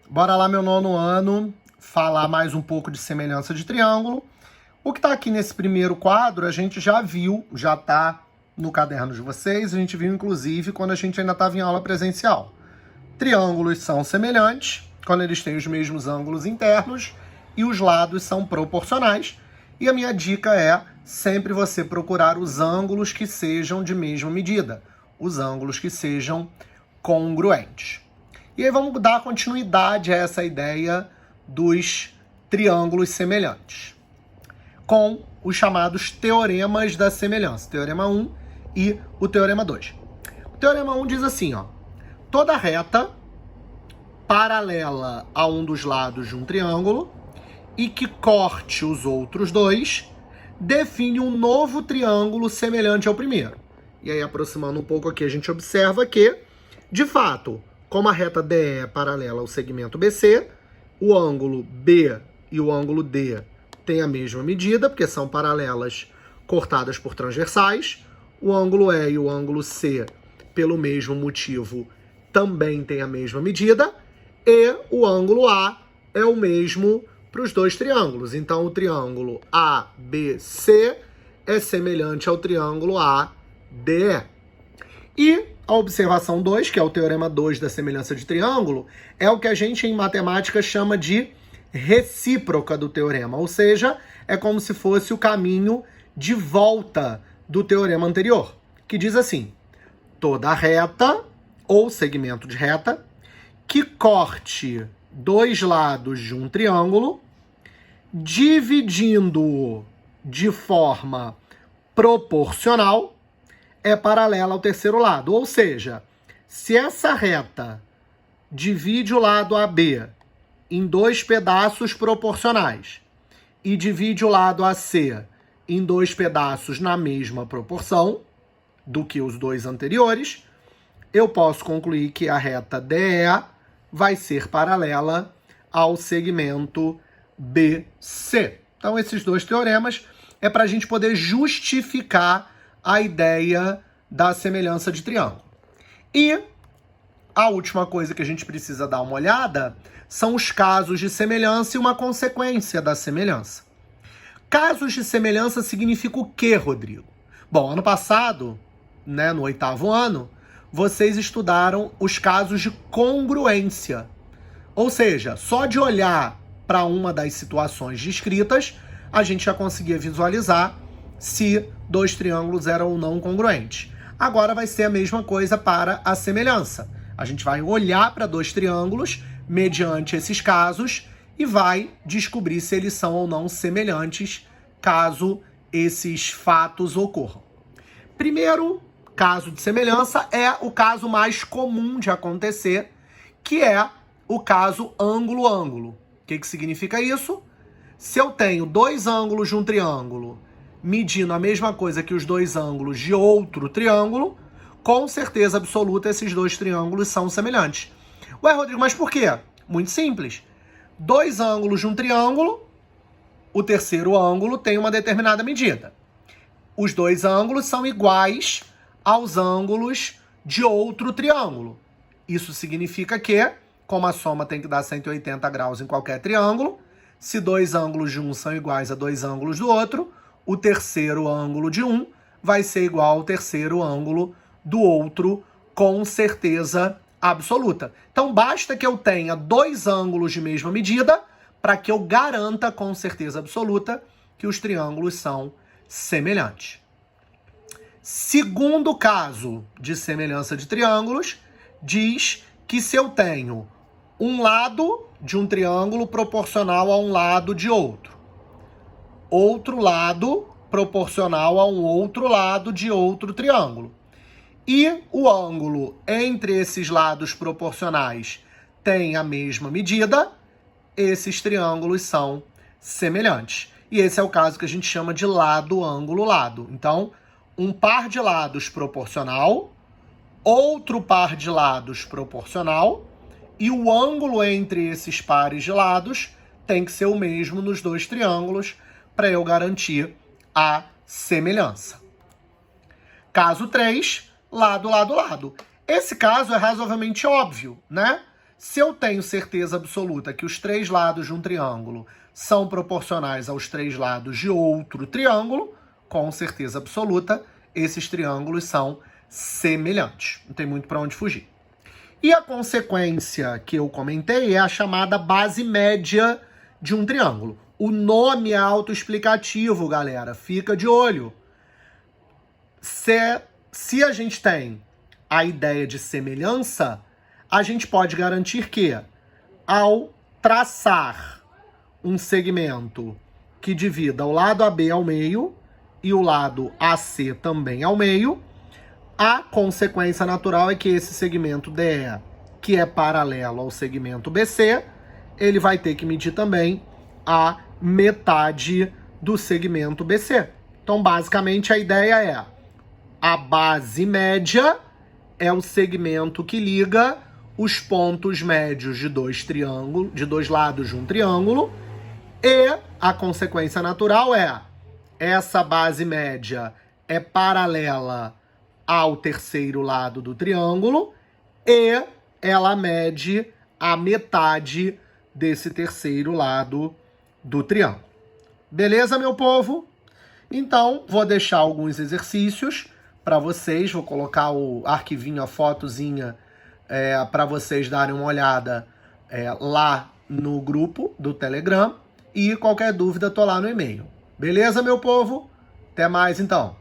Bora lá, meu nono ano, falar mais um pouco de semelhança de triângulo. O que está aqui nesse primeiro quadro, a gente já viu, já está no caderno de vocês, a gente viu inclusive quando a gente ainda estava em aula presencial. Triângulos são semelhantes, quando eles têm os mesmos ângulos internos e os lados são proporcionais. E a minha dica é sempre você procurar os ângulos que sejam de mesma medida, os ângulos que sejam congruentes. E aí vamos dar continuidade a essa ideia dos triângulos semelhantes, com os chamados teoremas da semelhança, teorema 1 e o teorema 2. O teorema 1 diz assim, ó, toda reta paralela a um dos lados de um triângulo e que corte os outros dois define um novo triângulo semelhante ao primeiro. E aí, aproximando um pouco aqui, a gente observa que, de fato, como a reta DE é paralela ao segmento BC, o ângulo B e o ângulo D têm a mesma medida, porque são paralelas cortadas por transversais. O ângulo E e o ângulo C, pelo mesmo motivo, também têm a mesma medida. E o ângulo A é o mesmo para os dois triângulos. Então, o triângulo ABC é semelhante ao triângulo ADE. E a observação 2, que é o teorema 2 da semelhança de triângulo, é o que a gente em matemática chama de recíproca do teorema, ou seja, é como se fosse o caminho de volta do teorema anterior, que diz assim, toda reta ou segmento de reta que corte dois lados de um triângulo, dividindo-o de forma proporcional, é paralela ao terceiro lado. Ou seja, se essa reta divide o lado AB em dois pedaços proporcionais e divide o lado AC em dois pedaços na mesma proporção do que os dois anteriores, eu posso concluir que a reta DE vai ser paralela ao segmento BC. Então, esses dois teoremas é para a gente poder justificar a ideia da semelhança de triângulo. E a última coisa que a gente precisa dar uma olhada são os casos de semelhança e uma consequência da semelhança. Casos de semelhança significa o quê, Rodrigo? Bom, ano passado, né, no 8º ano, vocês estudaram os casos de congruência. Ou seja, só de olhar para uma das situações descritas, a gente já conseguia visualizar se dois triângulos eram ou não congruentes. Agora vai ser a mesma coisa para a semelhança. A gente vai olhar para dois triângulos mediante esses casos e vai descobrir se eles são ou não semelhantes caso esses fatos ocorram. Primeiro caso de semelhança é o caso mais comum de acontecer, que é o caso ângulo-ângulo. O que significa isso? Se eu tenho dois ângulos de um triângulo medindo a mesma coisa que os dois ângulos de outro triângulo, com certeza absoluta esses dois triângulos são semelhantes. Ué, Rodrigo, mas por quê? Muito simples. Dois ângulos de um triângulo, o terceiro ângulo tem uma determinada medida. Os dois ângulos são iguais aos ângulos de outro triângulo. Isso significa que, como a soma tem que dar 180 graus em qualquer triângulo, se dois ângulos de um são iguais a dois ângulos do outro, o terceiro ângulo de um vai ser igual ao terceiro ângulo do outro, com certeza absoluta. Então, basta que eu tenha dois ângulos de mesma medida para que eu garanta com certeza absoluta que os triângulos são semelhantes. Segundo caso de semelhança de triângulos, diz que se eu tenho um lado de um triângulo proporcional a um lado de outro lado proporcional a um outro lado de outro triângulo, e o ângulo entre esses lados proporcionais tem a mesma medida, esses triângulos são semelhantes. E esse é o caso que a gente chama de lado, ângulo, lado. Então, um par de lados proporcional, outro par de lados proporcional, e o ângulo entre esses pares de lados tem que ser o mesmo nos dois triângulos para eu garantir a semelhança. Caso 3, lado, lado, lado. Esse caso é razoavelmente óbvio, né? Se eu tenho certeza absoluta que os três lados de um triângulo são proporcionais aos três lados de outro triângulo, com certeza absoluta, esses triângulos são semelhantes. Não tem muito para onde fugir. E a consequência que eu comentei é a chamada base média de um triângulo. O nome é autoexplicativo, galera. Fica de olho. Se a gente tem a ideia de semelhança, a gente pode garantir que, ao traçar um segmento que divida o lado AB ao meio e o lado AC também ao meio, a consequência natural é que esse segmento DE, que é paralelo ao segmento BC, ele vai ter que medir também a metade do segmento BC. Então, basicamente, a ideia é: a base média é o segmento que liga os pontos médios de dois lados de um triângulo, e a consequência natural é: essa base média é paralela ao terceiro lado do triângulo e ela mede a metade desse terceiro lado do triângulo. Beleza, meu povo? Então, vou deixar alguns exercícios para vocês, vou colocar o arquivinho, a fotozinha, para vocês darem uma olhada lá no grupo do Telegram, e qualquer dúvida tô lá no e-mail. Beleza, meu povo? Até mais, então.